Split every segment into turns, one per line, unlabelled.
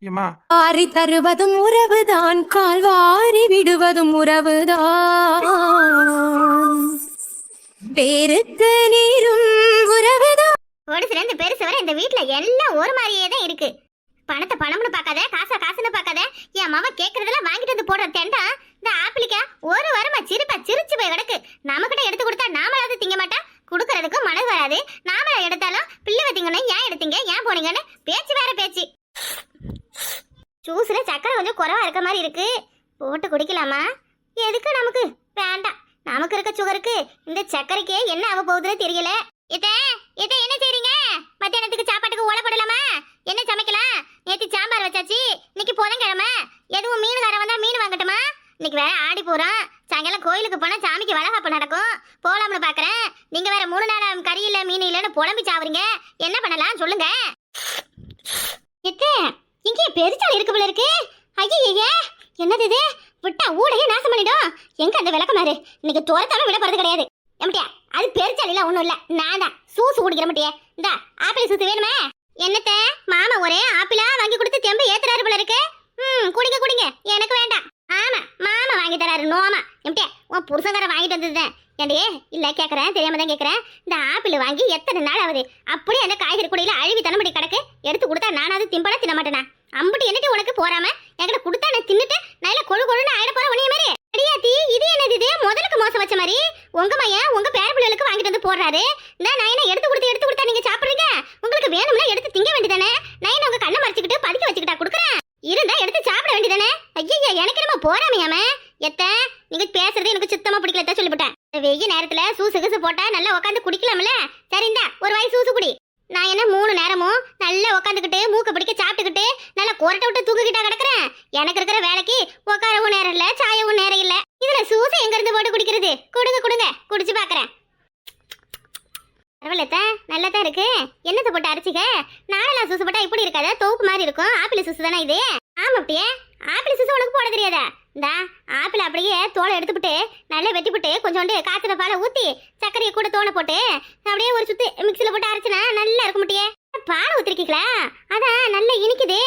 ஏமா
வாரி தருவதும் உறவுதான், கால் வாரி விடுவதும் உறவுதான், பேருக்கு நீரும் உறவுதான்.
ஒரு சிறந்த பெருசு வரை இந்த வீட்டுல எல்லாம் ஒரு மாதிரியே தான் இருக்கு. பணத்தை பணம்னு பார்க்காத, காசை காசுன்னு பார்க்காத, என் மாமா கேட்கறதெல்லாம் வாங்கிட்டு வந்து போடுற தெண்டா இந்த ஆப்பிளிக்கா ஒரு வாரமா சிரிச்சு போய் கிடக்கு. நமக்கிட்ட எடுத்து கொடுத்தா நாமளாவது திங்க மாட்டா, கொடுக்கறதுக்கு மனது வராது. நாமளா எடுத்தாலும் பிள்ளை வத்தீங்கன்னா ஏன் எடுத்தீங்க ஏன் போனீங்கன்னு பேச்சு வேற பேச்சு. ஜூஸ்ல சக்கரை கொஞ்சம் குறைவா இருக்க மாதிரி இருக்கு, போட்டு குடிக்கலாமா? எதுக்கு நமக்கு வேண்டாம். நமக்கு இருக்க சுகருக்கு இந்த சக்கரைக்கே என்ன ஆக போகுதுன்னு தெரியல. என்ன செய்றீங்க? மத்தியானத்துக்கு சாப்பாட்டுக்கு ஓலை போடலாமா? என்ன சமைக்கலாம்? நேத்து சாம்பார் வச்சாச்சு, இன்னைக்கு புதன்கிழமை, எதுவும் மீனுக்காரன் வந்தா மீன் வாங்கட்டுமா? இன்னைக்கு வேற ஆடி போறோம், சாயங்காலம் கோயிலுக்கு போனா சாமிக்கு வளகாப்பு நடக்கும், போலாம்னு பாக்குறேன். நீங்க வேற 3 நாள் கறி இல்ல மீன் இல்லன்னு புலம்பி சாவுறீங்க, என்ன பண்ணலாம் சொல்லுங்க. இங்கே பெருச்சால் இருக்கு போல இருக்கு. ஐயே என்னது இது? விட்டா ஊடையே நாசம் பண்ணிடும். எங்க அந்த விளக்கமாறு? இன்னைக்கு தோரத்தாலும் விட போறது கிடையாது. எம்டியா அது பெருச்சால் இல்ல, ஒண்ணும் இல்ல, நான் தான் சூசு குடிக்கிற மாட்டியே. இந்த ஆப்பிள் சூசு வேணுமே? என்னத்த மாமா ஒரே ஆப்பிளா வாங்கி கொடுத்து தெம்பு ஏத்துறாரு போல இருக்கு. குடிங்க குடிங்க, எனக்கு வேண்டாம். ஆமா மாமா வாங்கி தராரு நோமா. எம்டியா உன் புருஷங்கார வாங்கிட்டு வந்ததுதான். ஏண்டியே இல்ல கேக்குறேன், தெரியாம தான் கேக்குறேன். இந்த ஆப்பிள் வாங்கி எத்தனை நாள் ஆகுது? அப்படியே அந்த காய்கறி கூடையில அழுவி தனமடி கிடக்கு. எடுத்து கொடுத்தா நானாவது திம்பட தின்ன மாட்டேனா? அம்புட்டு என்னட்டு உனக்கு போறாம என்கிட்ட கொடுத்தா நான் தின்னுட்டு நல்ல கொழு கொழுன்னு ஆயிட போற உனிய மாதிரி. அடியாத்தி இது என்னது? இது முதலுக்கு மோசம் வச்ச மாதிரி உங்க மையன் உங்க பேர பிள்ளைகளுக்கு வாங்கிட்டு வந்து போடுறாரு. நான் என்ன எடுத்து கொடுத்தா நீங்க சாப்பிடுறீங்க? உங்களுக்கு வேணும்னா எடுத்து திங்க வேண்டியதானே? நான் உங்க கண்ணை மறைச்சிக்கிட்டு பதுக்கி வச்சுக்கிட்டா கொடுக்குறேன். இருந்தா எடுத்து சாப்பிட வேண்டியதானே? ஐயா எனக்கு நம்ம போறாமையாம எத்த நீங்க பேசுறது எனக்கு சுத்தமா பிடிக்கல சொல்லிவிட்டேன். வெய்ய நேரத்துல சூசு கிசு போட்டா நல்லா உட்காந்து குடிக்கலாம்ல. சரிந்தா ஒரு வாய் சூசு குடி. நான் என்ன 3 நேரமும் நல்லா உட்காந்துக்கிட்டு மூக்க பிடிக்க சாப்பிட்டுக்கிட்டு நல்லா கொரட்டை விட்டு தூக்கிக்கிட்டா கிடக்குறேன். எனக்கு இருக்கிற வேலைக்கு உட்காரவும் நேரம் இல்ல, சாயவும் நேரம் இல்ல. இதுல சூசை எங்க இருந்து போட்டு குடிக்கிறது? கொடுங்க குடிச்சு பாக்குறேன். பரவாயில்ல, நல்லாதான் இருக்கு. என்னத்தை போட்டு அரைச்சிக்க? நாளெல்லாம் சூசு போட்டா இப்படி இருக்காத, தோப்பு மாதிரி இருக்கும். ஆப்பிள் சூசு தானே இது? ஆமா அப்படியே ஆப்பிள் சூசு உனக்கு போட தெரியாதா? இந்த ஆப்பிள் அப்படியே தோலை எடுத்துவிட்டு நல்லா வெட்டிவிட்டு கொஞ்சோண்டு காய்ச்சல பாலை ஊத்தி சர்க்கரையை கூட தோணை போட்டு அப்படியே ஒரு சுத்து மிக்சியில போட்டு அரைச்சினா நல்லா இருக்க மாட்டியே. பால் ஊத்திருக்கீங்களா? அதான் நல்லா இனிக்குது.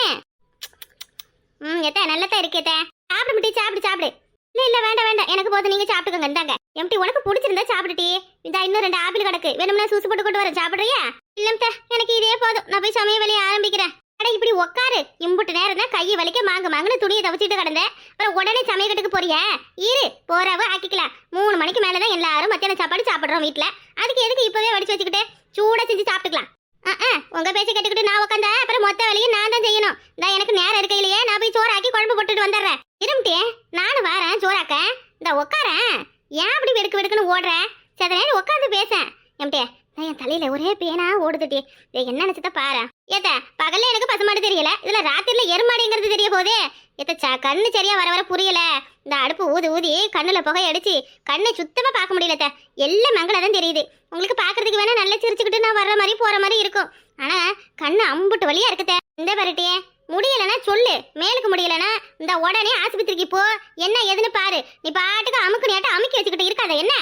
நல்லதான் இருக்கேத்த. சாப்பிட மாட்டே, சாப்பிடு. இல்ல வேண்டாம், எனக்கு போதும், நீங்க சாப்பிட்டுக்கோங்க. இந்தாங்க எம்டி, உனக்கு பிடிச்சிருந்தா சாப்பிட்டுட்டி. இந்த இன்னும் 2 ஆப்பிள் கிடக்கு, வேணும்னா சூசு போட்டு கொண்டு வர. சாப்பிடுறியா? இல்லம்ட்ட எனக்கு இதே போதும், நான் போய் சமையல் வேலையை ஆரம்பிக்கிறேன். இப்படி உட்காரு, இம்புட்டு நேரம் தான் கையை வலிக்க மாங்குன்னு துணியை தவச்சிட்டு கிடந்தேன். அப்புறம் உடனே சமையக்கட்டுக்கு போறியா? இரு போறாவோ ஆக்கிக்கலாம். 3 மணிக்கு மேலதான் எல்லாரும் மத்தியான சாப்பாடு சாப்பிடுறோம் வீட்டுல. அதுக்கு எதுக்கு இப்பவே வடிச்சு வச்சுக்கிட்டு சூடா செஞ்சு சாப்பிட்டுக்கலாம். உங்க பேச்ச கேட்டுக்கிட்டு நான் உட்காந்தா அப்புறம் மொத்த வேலையும் நான் தான் செய்யணும். நான் எனக்கு நேரம் இருக்கையிலேயே நான் போய் சோறாக்கி குழம்பு போட்டுட்டு வந்துடுறேன். இருமிட்டே நானும் வரேன் சோறாக்க. இந்த உட்காரேன். ஏன் அப்படி வெடுக்குன்னு ஓடுறேன்? சரி உட்காந்து பேசேன். எம்டே என் தலையில ஒரே பேனா ஓடுதுட்டி. என்ன நினைச்சத பாரு. பகல்ல எனக்கு பசுமாடு தெரியல, இதுல ராத்திரில எருமாடிங்கிறது தெரிய போதே. கண்ணு சரியா வர புரியல. இந்த அடுப்பு ஊதி கண்ணுல புகை அடிச்சு கண்ணை சுத்தமா பார்க்க முடியல. எல்லாம் மங்களதான் தெரியுது. உங்களுக்கு பாக்குறதுக்கு வேணா நல்லா சிரிச்சுக்கிட்டு நான் வர்ற மாதிரி போற மாதிரி இருக்கும். ஆனா கண்ணு அம்புட்டு வழியா இருக்குத. இந்த பரட்டியே முடியலன்னா சொல்லு, மேலுக்கு முடியலன்னா இந்த உடனே ஆஸ்பத்திரிக்கு போ. என்ன எதுன்னு பாரு. நீ பாட்டுக்கு அமுக்கு நேட்ட அமுக்கி வச்சுக்கிட்டு இருக்காத. என்ன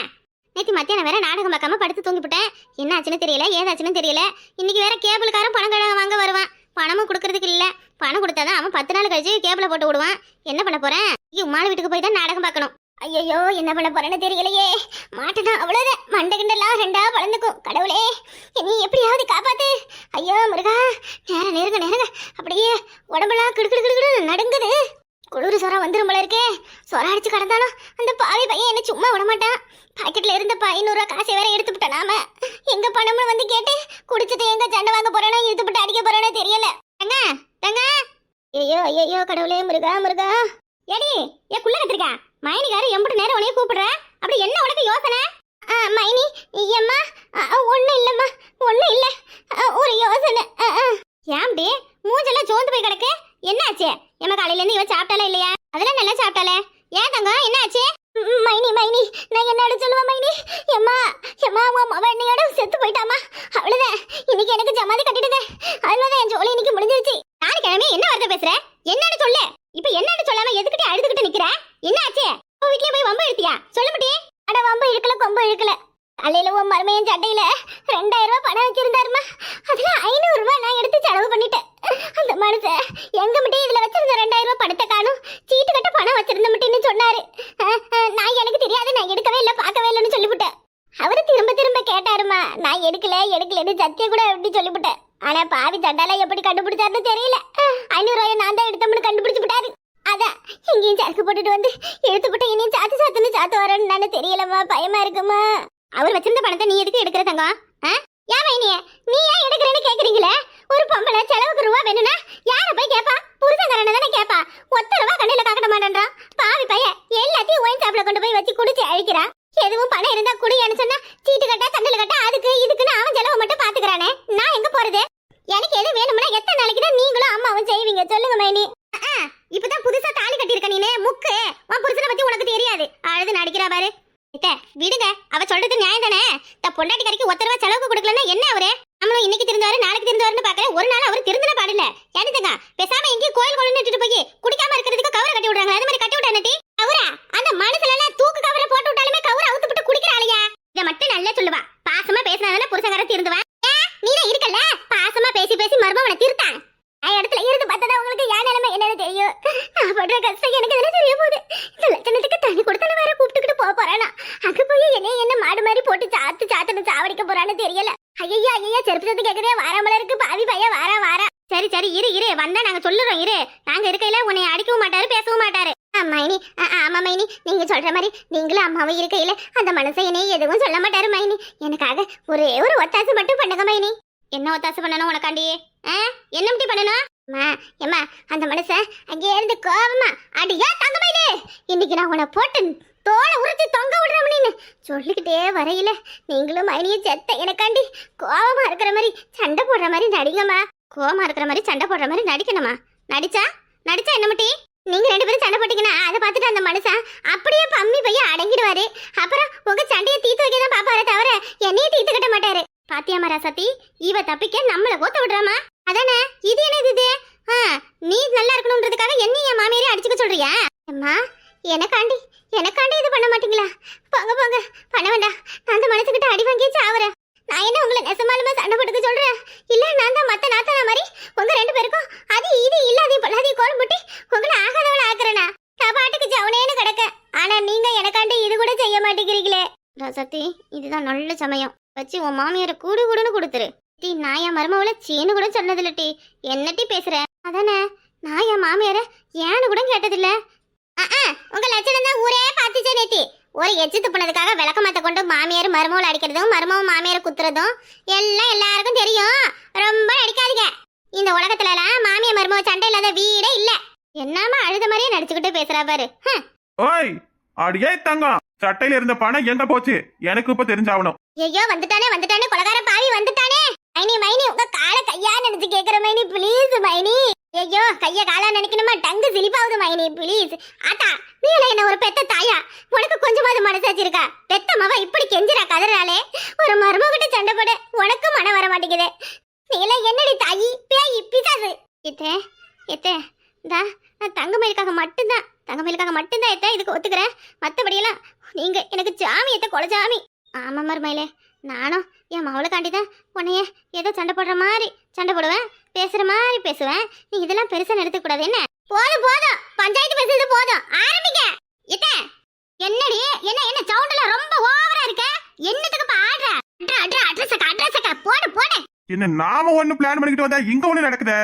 நேற்று மத்தியானம் வேற நாடகம் பார்க்காம படுத்து தூங்கிவிட்டேன். என்ன ஆச்சுன்னு தெரியல, ஏதாச்சுன்னு தெரியல. இன்னைக்கு வேற கேபிளுக்காரன் பணம் வாங்க வருவான். பணமும் கொடுக்கறதுக்கு இல்ல. பணம் கொடுத்தாதான் அவன் 10 நாள் கழிச்சு கேபிள போட்டு விடுவான். என்ன பண்ண போறேன்? உம்மாள் வீட்டுக்கு போய் தான் நாடகம் பார்க்கணும். ஐயோ என்ன பண்ண போறேன்னு தெரியலையே. மாட்டேனா அவ்வளவுதான். மண்டகிண்டெல்லாம் 2ஆ வளர்ந்துக்கும். கடவுளே நீ எப்படியாவது காப்பாத்து. ஐயோ முருகா, நெருங்க அப்படியே உடம்பெல்லாம் கிடுக்கிடு நடுங்குது. குளிர் சொரா வந்துரும் போல இருக்கே. சொரா அடிச்சு கடந்தாலும் அந்த பாவி பையன் என்ன சும்மா விடமாட்டான். பாக்கெட்ல இருந்த 500 ரூபா காசை வேற எடுத்துவிட்டோம். நாம எங்க பணம்னு வந்து கேட்டு குடிச்சிட்டு எங்க சண்டை வாங்க போறேனோ இழுத்துப்பட்டு அடிக்க போறேனோ தெரியல. தங்க ஐயோ கடவுளே முருகா. ஏடி குள்ள கத்திருக்கா மைனிகாரு எம்புட்டு நேரம் உனைய கூப்பிடுற. அப்படி என்ன உனக்கு யோசனை? மைனி ஏம்மா ஒண்ணும் இல்லம்மா, ஒண்ணும் இல்ல, ஒரு யோசனை. ஏன்டி மூஞ்செல்லாம் சோர்ந்து போய் கிடக்கு? என்னாச்சு? எம்ம காலையில இருந்து இவ சாப்பிட்டாலே இல்லையா? அதெல்லாம் நல்லா சாப்பிட்டாலே. ஏன் தங்க என்னாச்சு? மைனி நான் என்ன சொல்லுவேன் மைனி? எம்மா உன் மவ என்னையோட செத்து போயிட்டாமா. அவ்வளவுதான், இன்னைக்கு எனக்கு ஜமாதி கட்டிடுங்க. அதுலதான் என் ஜோலி இன்னைக்கு முடிஞ்சிருச்சு. நாளைக்கு கிழமை என்ன வார்த்தை பேசுற? என்னன்னு சொல்லு. இப்ப என்னன்னு சொல்லாம எதுக்கிட்டே அழுதுகிட்டு நிக்கிற? என்ன ஆச்சு? வீட்லயே போய் வம்பு இழுத்தியா? சொல்ல மாட்டே. அட வம்பு இழுக்கல கொம்பு இழுக்கல. காலையில உன் மருமையின் சட்டையில 2000 ரூபாய் எடுக்கலன்னு சத்தியம் கூட எப்படி சொல்லிவிட்டேன். ஆனா பாவி சண்டால எப்படி கண்டுபிடிச்சாருன்னு தெரியல. 500 ரூபாயை நான் தான் எடுத்தோம்னு கண்டுபிடிச்சு விட்டாரு. அதான் எங்கேயும் சரக்கு போட்டுட்டு வந்து எடுத்துப்பட்டு இனியும் சாத்து வரேன்னு தெரியலம்மா, பயமா இருக்குமா. அவர் வச்சிருந்த பணத்தை நீ எதுக்கு எடுக்கிற தங்கம்? ஏன் மைனியே நீ ஏன் எடுக்கிறேன்னு கேக்குறீங்களே? ஒரு பொம்பளை செலவுக்கு ரூபா வேணும்னா யார போய் கேப்பா? புருஷன்காரனை தானே கேப்பா. ஒத்த ரூபா கண்ணில காட்ட மாட்டேன்றான் பாவி பையன். எல்லாத்தையும் ஒயின் சாப்பிட கொண்டு போய் வச்சு குடிச்சு அழிக்கிறான். எதுவும் பணம் இருந்தா குடியான்னு சொன்னா சீட்டு கட்டா தண்டல கட்டா அதுக்கு இதுக்குன்னு அவன் செலவு மட்டும் பாத்துக்கிறானே. நான் எங்க போறது? எனக்கு எது வேணும்னா எத்தனை நாளைக்கு தான் நீங்களும் அம்மாவும் செய்வீங்க சொல்லுங்க மைனி. இப்பதான் புதுசா தாலி கட்டியிருக்க நீனே முக்கு. உன் புருஷனை பத்தி உனக்கு தெரியாது. அழுது நடிக்கிறா பாரு. விடுங்க, அவ சொல்றது நியாயம் தானே. பொண்டாட்டி கறிக்கு ஒத்த ரூபா செலவுக்கு கொடுக்கலன்னா என்ன அவரு? நம்மளும் இன்னைக்கு திருந்தாரு நாளைக்கு திருந்தாருன்னு பாக்குறேன். ஒரு நாள் அவர் திருந்தன பாடல. ஏனுங்க பேசாம எங்கேயும் கோயில் கொண்டு போய் குடிக்காம இருக்கிறதுக்கு கவரை கட்டி விடுறாங்க. அது மாதிரி கட்டி விட்டானட்டி கவுரா. அந்த மனசுல எல்லாம் தூக்கு கவரை போட்டு விட்டாலுமே கவுரை அவுத்துப்பட்டு குடிக்கிறாளையா. இதை மட்டும் நல்லா சொல்லுவா. பாசமா பேசினாதானே புருஷங்கார திருந்துவேன். நீதான் இருக்கல பாசமா பேசி பேசி மருமவனை திருத்தான். இடத்துல இருந்து பார்த்தா உங்களுக்கு யார் நிலைமை என்னன்னு தெரியும். நான் படுற கஷ்டம் எனக்கு என்ன தெரிய போகுது. இந்த லட்சணத்துக்கு தண்ணி கொடுத்தாலும் வேற கூப்பிட்டுக்கிட்டு போறானா. அங்க போய் என்ன மாடு மாதிரி போட்டு சாத்துன்னு சாவடிக்க போறான்னு தெரியல. ஐயா செருப்பு சத்து கேக்குதே வாராமல இருக்கு பாவி பைய வாரா. சரி இரு வந்தா நாங்க சொல்லுறோம். இரு நாங்க இருக்கையில உன்னை அடிக்கவும் மாட்டாரு பேசவும் மாட்டாரு. மைனி ஆமா மைனி, நீங்க சொல்ற மாதிரி நீங்களும் அம்மாவும் இருக்கையில அந்த மனசை என்னைய எதுவும் சொல்ல மாட்டாரு மைனி. எனக்காக ஒரே ஒரு ஒத்தாசு மட்டும் பண்ணுங்க மைனி. என்ன ஒத்தாசு பண்ணணும் உனக்காண்டி? என்ன இப்படி பண்ணணும்? ஏமா அந்த மனுஷன் அங்கே இருந்து கோவமா அடியா தங்கமையிலே இன்னைக்கு நான் உன்னை போட்டு தோலை உறுத்தி தொங்க விடுறோம்னு சொல்லிக்கிட்டே வரையில நீங்களும் மைனியை செத்த எனக்காண்டி கோவமா இருக்கிற மாதிரி சண்டை போடுற மாதிரி நடிங்கம்மா. கோவமா இருக்கிற மாதிரி சண்டை போடுற மாதிரி நடிக்கணுமா? நடிச்சா என்ன முட்டி? நீங்க 2 பேரும் சண்டை போட்டீங்கன்னா அதை பார்த்துட்டு அந்த மனுஷன் அப்படியே பம்மி பையன் அடங்கிடுவாரு. அப்புறம் உங்க சண்டையை தீர்த்து வைக்க தான் பாப்பாரு தவிர என்னையே தீர்த்து கட்ட மாட்டாரு. பாத்தியாமா ராசாத்தி, இவ தப்பிக்க நம்மள கோத்த விடுறாமா? அதானே இது என்னது இது? நீ நல்லா இருக்கணும்ன்றதுக்காக என்னைய என் மாமியாரே அடிச்சுக்க சொல்றியா? அம்மா எனக்காண்டி இது பண்ண மாட்டீங்களா? போங்க பண்ண வேண்டாம். நான் அந்த மனசுக்கிட்ட அடி வாங்கி சாவறேன். நான் என்ன உங்களை நெசமாலுமே சண்டை போட்டுக்க சொல்றேன்? இல்ல நான் தான் மத்த நாத்தனா மாதிரி உங்க 2 பேருக்கும் அது இது இல்லாதையும் பொல்லாதையும் கோலம் போட்டு உங்களை ஆகாதவளை ஆக்குறேனா? நான் பாட்டுக்கு ஜவுனேன்னு கிடக்க. ஆனா நீங்க எனக்காண்டி இது கூட செய்ய மாட்டேங்கிறீங்களே. ராசாத்தி, இதுதான் நல்ல சமயம் வச்சு உன் மாமியார கூடுன்னு கொடுத்துரு. டீ நான் என் மருமவளை சீனு கூட சொன்னதில்ல. டீ என்னட்டி பேசுற? அதானே நான் என் மாமியார ஏன்னு கூட கேட்டதில்ல. உங்க லட்சணம் தான் ஊரே பார்த்துச்சே நேத்தி. ஒரு எச்சு துப்புனதுக்காக விளக்கமாத்த கொண்டு மாமியார் மருமவளை அடிக்கிறதும் மருமவ மாமியார குத்துறதும் எல்லாம் எல்லாருக்கும் தெரியும். ரொம்ப நடிக்காதீங்க. இந்த உலகத்துல எல்லாம் மாமியார் மருமவ சண்டை இல்லாத வீடே இல்ல. என்னமா அழுத மாதிரியே நடிச்சுக்கிட்டு பேசுறா பாரு.
ஓய் அடியே தங்கம், சட்டையில இருந்த பணம் எங்க போச்சு? எனக்கு இப்ப தெரிஞ்சாவணும்.
ஐயோ வந்துட்டானே கொலகார பாவி வந்துட்டானே. மைனி உங்க கால கையா நினைச்சு கேக்குற மைனி ப்ளீஸ் மைனி. ஐயோ கைய காலா நினைக்கணுமா? டங்கு சிலிப்பாவுது மைனி ப்ளீஸ். ஆத்தா நீ என்ன ஒரு பெத்த தாயா? உனக்கு கொஞ்சமாவது மனசாச்சு இருக்கா? பெத்த மவ இப்படி கெஞ்சிரா கதறாலே. ஒரு மருமகிட்ட சண்டை போட உனக்கு மனம் வர மாட்டேங்குது. நீ எல்லாம் என்னடி தாயி பேய் பிசாசு. எத்தே நான் தங்கமயிலுக்காக மட்டும்தான் எத்த இதுக்கு ஒத்துக்கிறேன். மற்றபடியெல்லாம் நீங்க எனக்கு சாமி எத்த கொலசாமி. ஆமா மருமையிலே, நானும் என் மவளுக்காண்டி தான் உன்னைய ஏதோ சண்டை போடுற மாதிரி சண்டை போடுவேன், பேசுற மாதிரி பேசுவேன். நீ இதெல்லாம் பெருசா நடத்தக் கூடாது. என்ன போதும் பஞ்சாயத்து பேசுறது போதும். ஆரம்பிங்க. என்னடி என்ன சவுண்ட்லாம் ரொம்ப ஓவரா இருக்க? என்னத்துக்கு ஆடுற? அட்ரஸ் போடு.
என்ன நாம ஒண்ணு பிளான் பண்ணிக்கிட்டு வந்தா இங்க ஒண்ணு நடக்குது.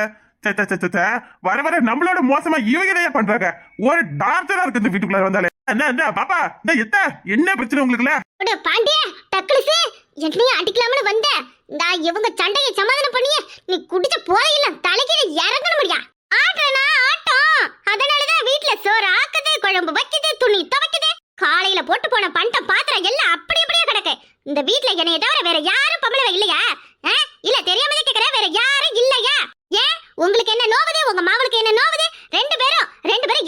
வர நம்மளோட மோசமா இவங்க பண்றாங்க. ஒரு டார்ச்சரா இருக்கு இந்த வீட்டுக்குள்ள வந்தாலே. பாப்பா என்ன பிரச்சனை உங்களுக்குல?
பாண்டிய டக்லிஸ் என்னைய அடிக்கலாம்னு வந்த நான் இவங்க சண்டையை சமாதானம் பண்ணியே நீ குடிச்ச போலையில தலைக்கீழ இறங்கணும் முடியா? ஆட்டம். அதனாலதான் வீட்டுல சோறு ஆக்குது, குழம்பு வைக்குது, துணி துவைக்குது. காலையில போட்டு போன பண்ட பாத்திரம் எல்லாம் அப்படியே கிடக்கு. இந்த வீட்டுல என்னைய தவிர வேற யாரும் பொம்பளை இல்லையா? இல்ல தெரியாமலே கேக்குற, வேற யாரும் இல்லையா? ஏன் உங்களுக்கு என்ன நோவுது? உங்க மாவளுக்கு என்ன நோவுது? 2 பேரும்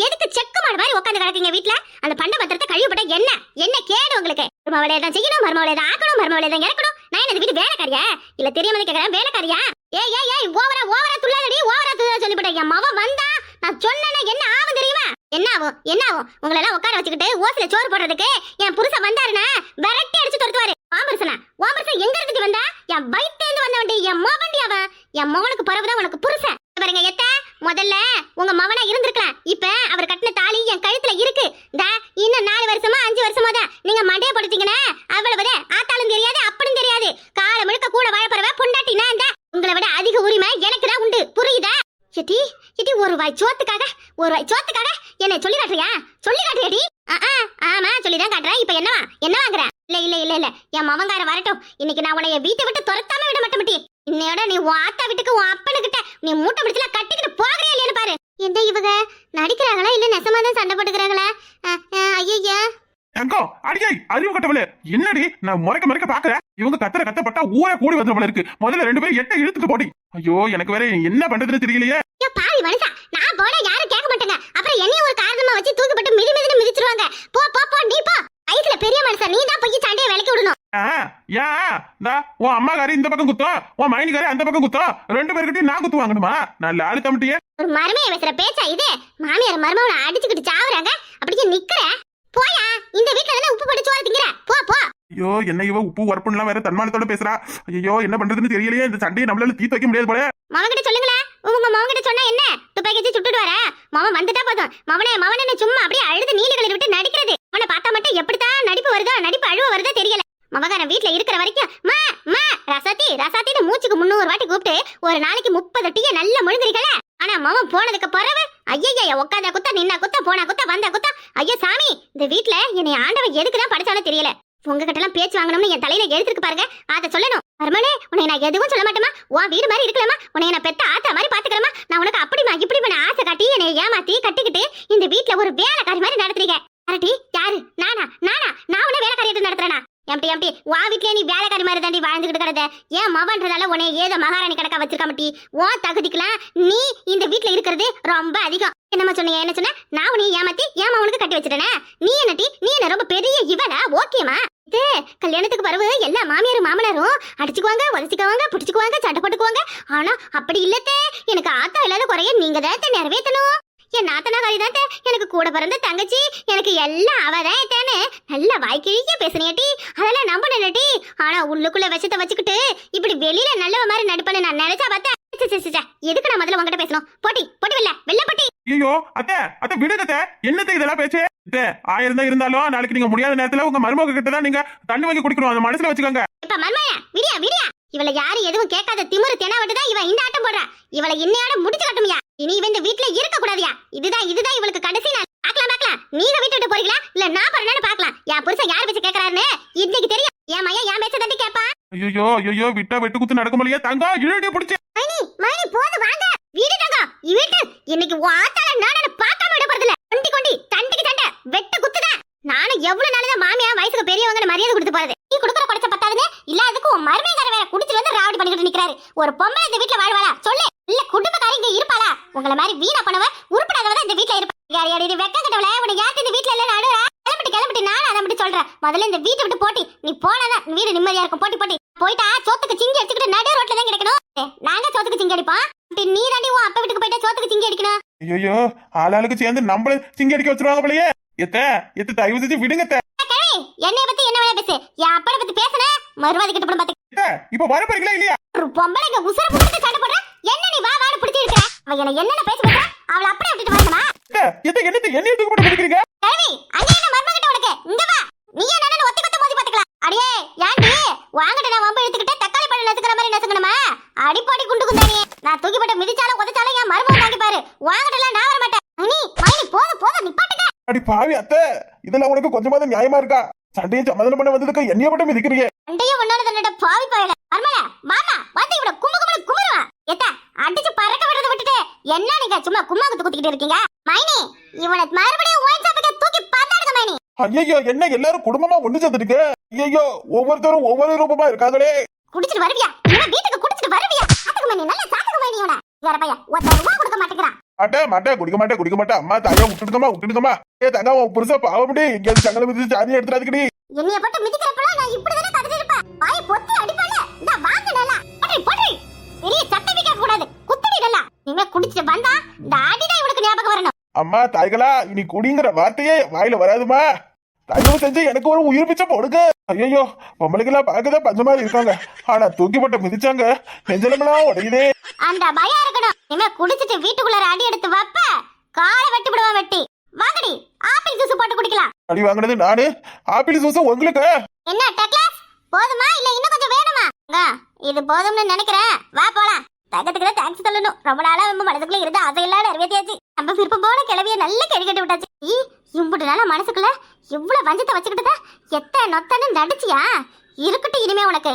எதுக்கு செக்கு மாடு மாதிரி உட்காந்து கிடக்கீங்க வீட்டுல? அந்த பண்ட பத்திரத்தை கழிவுபட்ட என்ன கேடு உங்களுக்கு? மருமவளை தான் செய்யணும், மருமவளை தான் ஆக்கணும், மருமவளை தான் இறக்கணும். நான் என்ன வீட்டு வேலைக்காரியா? இல்ல தெரியாமலே கேக்குறேன், வேலைக்காரியா? ஏய் ஓவரா துள்ளாதடி, ஓவரா துள்ளா சொல்லிவிட்டேன். என் மவ வந்தா நான் சொன்னேன்னா என்ன ஆகும் தெரியுமா? என்ன ஆகும்? உங்களை எல்லாம் உட்கார வச்சுக்கிட்டு ஓசில சோறு போடுறதுக்கு என் புருஷன் வந்தாருன்னா விரட்டி அடிச்சு துரத்துவாரு. வாம்பரசன் எங்க இருந்துட்டு வந்தா? என் வயிற்றுல வந்தவண்டி, என் மவண்டி அவன். என் மவனுக்கு பரவுதான் உனக்கு புருஷன். பாருங்க முதல்ல உங்க மவனா இருந்திருக்கலாம். இப்ப அவர் கட்டின தாலி என் கழுத்துல இருக்கு. இன்னும் 4 வருஷமா 5 வருஷமா தான் நீங்க மண்டைய படுத்தீங்கன்னா அவ்வளவுதான். ஆத்தாலும் தெரியாது, அப்படியும் தெரியாது. காலை முழுக்க கூட சிட்டி சிட்டி ஒரு வாய் சோத்துக்காக என்னை சொல்லி காட்டுறியாடி? ஆமா சொல்லிதான் காட்டுறேன். இப்ப என்ன வாங்குற? இல்ல என் மவங்கார வரட்டும். இன்னைக்கு நான் உன்னை வீட்டை விட்டு துரத்தாம விட மாட்டேன். இன்னையோட நீ உன் ஆத்தா வீட்டுக்கு உன் அப்பனுக்கிட்ட நீ மூட்டை பிடிச்சல கட்டிக்கிட்டு போகறியா இல்லையான்னு பாரு. என்ன இவங்க நடிக்கிறாங்களா இல்ல நெசமாதான் சண்டை போட்டுக்கிறாங்களா? ஐயா
எங்கோ அடியே அறிவு கட்டவளே, என்னடி நான் முறைக்க பாக்குறேன். இவங்க கத்தப்பட்டா ஊரே கூடி வந்து போல இருக்கு. முதல்ல 2 பேரும் எட்ட இழுத்துட்டு போடி. ஐயோ எனக்கு வேற என்ன பண்றதுன்னு தெரியலையே.
பாவி மனுஷா, நான் போனா யாரும் கேட்க மாட்டாங்க. அப்புறம் என்னைய ஒரு காரணமா வச்சு தூக்கிப்பட்டு மிதிமிதின்னு மிதிச்சிருவாங்க. போ நீ போ. ஐஸ்ல பெரிய மனுஷா, நீ தான் போய் சண்டையை விலக்கி விடணும்.
உன் அம்மாக்காரி இந்த பக்கம் குத்தம், உன் மைனிக்காரி அந்த பக்கம் குத்தம், 2 பேருக்கிட்டையும் நான் குத்து வாங்கணுமா? நல்ல ஆளு தம்பிட்டியே.
ஒரு மருமையை பேசுற பேச்சா இது? மாமியார் மருமவனை அடிச்சுக்கிட்டு சாவுறாங்க, அப்படியே நிக்கிற. போயா, இந்த வீட்டுல தானே உப்பு போட்டு சோறு திங்கிற. போ.
ஐயோ என்ன இவ உப்பு உரப்புலாம் வேற தன்மானத்தோட பேசுறா. ஐயோ என்ன பண்றதுன்னு தெரியலையே. இந்த சண்டையை நம்மளால தீர்த்து வைக்க முடியாது போல.
மவன்கிட்ட சொல்லுங்களேன். உங்க மவன்கிட்ட சொன்னா என்ன? துப்பாக்கி வச்சு சுட்டுட்டு வர. மவன் வந்துட்டா போதும். மவனே சும்மா அப்படியே அழுது நீலிகளை விட்டு நடிக்கிறது. அவனை பார்த்தா மட்டும் எப்படித்தான் நடிப்பு அழுவ வருதா தெரியல. மவகாரன் வீட்டுல இருக்கிற வரைக்கும் மா ரசாத்தின்னு மூச்சுக்கு 300 வாட்டி கூப்பிட்டு ஒரு நாளைக்கு 30 டீயை நல்ல முழுங்குறீங்களே. ஆனா மவன் போனதுக்கு பிறகு ஐயா உட்காந்த குத்த நின்னா குத்த போனா குத்த வந்த குத்த. ஐயோ சாமி, இந்த வீட்டுல என்னை ஆண்டவன் எதுக்குதான் படிச்சாலும் தெரியல. உங்ககிட்ட எல்லாம் பேச்சு வாங்கணும்னு என் தலையில எழுதிருக்கு பாருங்க. அதை சொல்லணும். மருமனே, உன்னை நான் எதுவும் சொல்ல மாட்டேமா. உன் வீடு மாதிரி இருக்கலாமா? உன்னை நான் பெத்த ஆத்தா மாதிரி பாத்துக்கிறமா. நான் உனக்கு அப்படிமா இப்படி பண்ண ஆசை காட்டி என்னை ஏமாத்தி கட்டிக்கிட்டு இந்த வீட்டுல ஒரு வேலைக்காரி மாதிரி நடத்துறீங்க. அரட்டி யாரு? நானா நான் உன்னை வேலைக்காரி நடத்துறேனா? எம்டி வா வீட்லயே நீ வேலைக்காரி மாதிரி தாண்டி வாழ்ந்துகிட்டு கிடந்த. ஏன் மவன்றதால உன்னை ஏதோ மகாராணி கணக்கா வச்சிருக்க மாட்டி. உன் தகுதிக்கலாம் நீ இந்த வீட்டுல இருக்கிறது ரொம்ப அதிகம். என்னமா சொன்னீங்க? என்ன சொன்ன? நான் உன்னை ஏமாத்தி ஏமா உனக்கு கட்டி வச்சிட்டேனே. நீ என்ன ரொம்ப பெரிய இவளா? ஓகேமா? கல்யாணத்துக்கு பிறகு எல்லா மாமியாரும் மாமனாரும் அடிச்சுக்குவாங்க, உதச்சிக்குவாங்க, பிடிச்சுக்குவாங்க, சண்டை போட்டுக்குவாங்க. ஆனா அப்படி இல்லத்தே. எனக்கு ஆத்தா இல்லாத குறைய நீங்க தான் நிறைவேற்றணும். என் நாத்தனாகாரி தான் எனக்கு கூட பிறந்த தங்கச்சி. எனக்கு எல்லாம் அவதான் தேனு நல்ல வாய்க்கிழிக்க பேசுனியாட்டி. அதெல்லாம் நம்பணும்டி. ஆனா உள்ளுக்குள்ள விஷத்தை வச்சுக்கிட்டு இப்படி வெளியில நல்லவ மாதிரி நடிப்பேன்னு நான் நினைச்சா பார்த்தேன். எதுக்கு நான் முதல்ல உங்ககிட்ட பேசணும்? போட்டி வெள்ள போட்டி.
ஐயோ அத்தை விடுங்க. என்னத்தை இதெல்லாம் பேச்சு? 1000 தான் இருந்தாலும் நாளைக்கு நீங்க முடியாத நேரத்துல உங்க மருமக கிட்ட தான் நீங்க தண்ணி வாங்கி குடிக்கணும். அந்த மனசுல வச்சுக்கோங்க.
இப்ப மர்மையா விடியா இவளை யாரும் எதுவும் கேட்காத திமிரு தெனாவட்டுதான் இவ இந்த ஆட்டம் போடுறா. இவளை இன்னையோட முடிச்சு கட்டுமியா. இனி இவ இந்த வீட்டுல இருக்க கூடாதியா. இதுதான் இவளுக்கு கடைசி நாள். பாக்கலாம் நீங்க வீட்டு விட்டு போறீங்களா இல்ல நான் போறேன்னு பாக்கலாம். என் புருஷன் யார் பேச்சு கேட்கறாருன்னு இன்னைக்கு தெரியும். என் மையா என் பேச்ச தட்டி கேப்பா.
ஐயோ விட்டா வெட்டு குத்து நடக்க முடியல. தங்கம் இழுடி பிடிச்சு
மைனி போது வாங்க வீடு தங்கம். இவட்டு இன்னைக்கு வாத்தால நானே பார்க்காம விட போறதில்ல. கொண்டி தண்டிக்கு சண்டை வெட்டு குத்துதான். நானும் எவ்வளவு நாளுதான் மாமியா வயசுக்கு பெரியவங்க மரியாதை கொடுத்து போறது. நீ கொடுக்குற குறைச்ச பத்தாதுன்னு இல்லாததுக்கு உன் மருமையார வேற குடிச்சு வந்து ராவடி பண்ணிட்டு நிக்கிறாரு. ஒரு பொம்பளை இந்த வீட்டுல வாழ்வாளா சொல்லு? இல்ல குடும்பக்காரி இங்க இருப்பாளா? உங்களை மாதிரி வீணா பண்ணவ உருப்படாதவதான் இந்த வீட்டுல இருப்பா. யாரையாடி வெக்க கட்டவள உன்னை யாருக்கு இந்த வீட்டுல இல்ல நாடுறா? கிளம்பிட்டு நானும் அதை மட்டும் சொல்றேன். முதல்ல இந்த வீட்டை விட்டு போட்டி. நீ போனாதான் வீடு நிம்மதியா இருக்கும். போட்டி போயிட்டா சோத்துக்கு சிங்கி அடிச்சுக்கிட்டு நடு ரோட்ல தான் கிடைக்கணும். நாங்க சோத்துக்கு சிங்கி அடிப்போம். நீ தாண்டி உன் அப்பா வீட்டுக்கு போயிட்டா சோத்துக்கு சிங்கி அடிக்கணும்.
ஐயோ ஆளாளுக்கு சேர்ந்து நம்மள சிங்கி அடிக்க வச்சிருவாங்க போலயே. எத்த தயவு செஞ்சு விடுங்க.
என்னைய பத்தி என்ன வேலை பேசு? என் அப்பனை பத்தி பேசுன மறுவாதி கிட்ட போய் பாத்து.
இப்ப வர போறீங்களா இல்லையா?
ஒரு பொம்பளைங்க உசுர புடிச்சு சண்டை போடுற. என்ன நீ வா வாடு பிடிச்சி இருக்கற? அவ என்ன பேச போறா? அவளை அப்படியே விட்டுட்டு வரணுமா?
என்னைய தூக்கி போட்டு பிடிக்கிறீங்க?
கழுவி அங்க என்ன மர்ம கிட்ட உனக்கு? இங்க வா. நீ என்னன்னு ஒத்தி கொத்த மோதி பாத்துக்கலாம். அடியே ஏண்டி வாங்கட்ட நான் வம்பு எடுத்துக்கிட்டு தக்காளி பழம் நசுக்குற மாதிரி நசுக்கணுமா? அடிப்படி குண்டு குந்தானே. நான் தூக்கி போட்டு மிதிச்சாலும் உதச்சாலும் என் மர்மம் வாங்கி பாரு. வாங்கட்டலாம் நான் வர மாட்டேன். மைனி போதும் நிப்பாட்டுங்க.
அடி பாவி அத்தை, இதெல்லாம் உனக்கு கொஞ்சமாவது நியாயமா இருக்கா? சண்டையை சமாதானம் பண்ண வந்ததுக்கு என்னைய மட்டும் மிதிக்கிறீங்க.
சண்டையும் உன்னோட தன்னோட பாவி பயல. மர்மல மாமா வந்து இவட குமுறுவா. எத்த அடிச்சு பறக்க விடுறத விட்டுட்டு என்ன நீங்க சும்மா கும்மாக்கு குத்திக்கிட்டு இருக்கீங்க? மைனி இவனை மறுபடியும் ஒயின் ஷாப்புக்கு தூக்கி பாத்தாடுங்க மைனி.
ஐயோ என்ன எல்லாரும் குடும்பமா ஒண்ணு சேர்ந்துட்டீங்க? ஐயோ ஒவ்வொருத்தரும் ஒவ்வொரு ரூபமா இருக்காங்களே.
குடிச்சிட்டு வருவியா? இவன் வீட்டுக்கு குடிச்சிட்டு வருவியா? சாத்துக்கு மைனி நல்ல சாத்துக்கு மைனி இவனை. வேற பையன் ஒத்த ரூபா கொடுக்க மாட்டேங்கிறான்.
மாட்டேன் குடிக்க மாட்டேன். அம்மா தாயா விட்டுடுங்கம்மா. தங்க உன் புருஷ பாவப்படி எங்கேயாவது சங்கல மிதிச்சு சாரியை எடுத்துறாதுக்கடி.
என்னைய போட்டு மிதிக்கிறப்பலாம் நான் இப்படிதானே கதறி இருப்பேன். வாயை பொத்தி அடிப்பால. இந்த வாங்கடல. போடு. பெரிய சட்டை வைக்க கூடாது. குத்தடிடல. நீங்க குடிச்சிட்டு வந்தா இந்த அடிதான் இவனுக்கு ஞாபகம் வரணும்.
அம்மா தாய்களா இனி குடிங்கிற வார்த்தையே வாயில வராதுமா. தயவு செஞ்சு எனக்கு ஒரு உயிர் பிச்சை போடுங்க. ஐயோ பொம்பளைக்கெல்லாம் பார்க்கதான் பஞ்ச மாதிரி இருக்காங்க. ஆனா தூக்கி போட்டு மிதிச்சாங்க நெஞ்சலமெல்லாம் உடையுதே.
அந்த பயம் இருக்கணும். நீங்க குடிச்சிட்டு வீட்டுக்குள்ள அடி எடுத்து வைப்ப காலை வெட்டி விடுவா வெட்டி. வாங்கடி ஆப்பிள் ஜூஸ் போட்டு குடிக்கலாம்.
அடி வாங்குனது நானு. ஆப்பிள் ஜூஸ் உங்களுக்கு
என்ன டக்ளாஸ் போதுமா இல்ல இன்னும் கொஞ்சம் வேணுமா? இது போதும்னு நினைக்கிறேன். வா போலாம். தங்கத்துக்கு தேங்க்ஸ் சொல்லணும். ரொம்ப நாளா நம்ம மனசுக்குள்ள இருந்த அதையெல்லாம் நிறைவேற்றியாச்சு. நம்ம விருப்பம் போல கிளவிய நல்ல கேள்வி கேட்டு விட்டாச்சு. இம்புட்டு நாளா மனசுக்குள்ள இவ்வளவு வஞ்சத்தை வச்சுக்கிட்டுதான் எத்த நொத்தன்னு நடிச்சியா? இருக்கட்டும் இனிமே உனக்கு.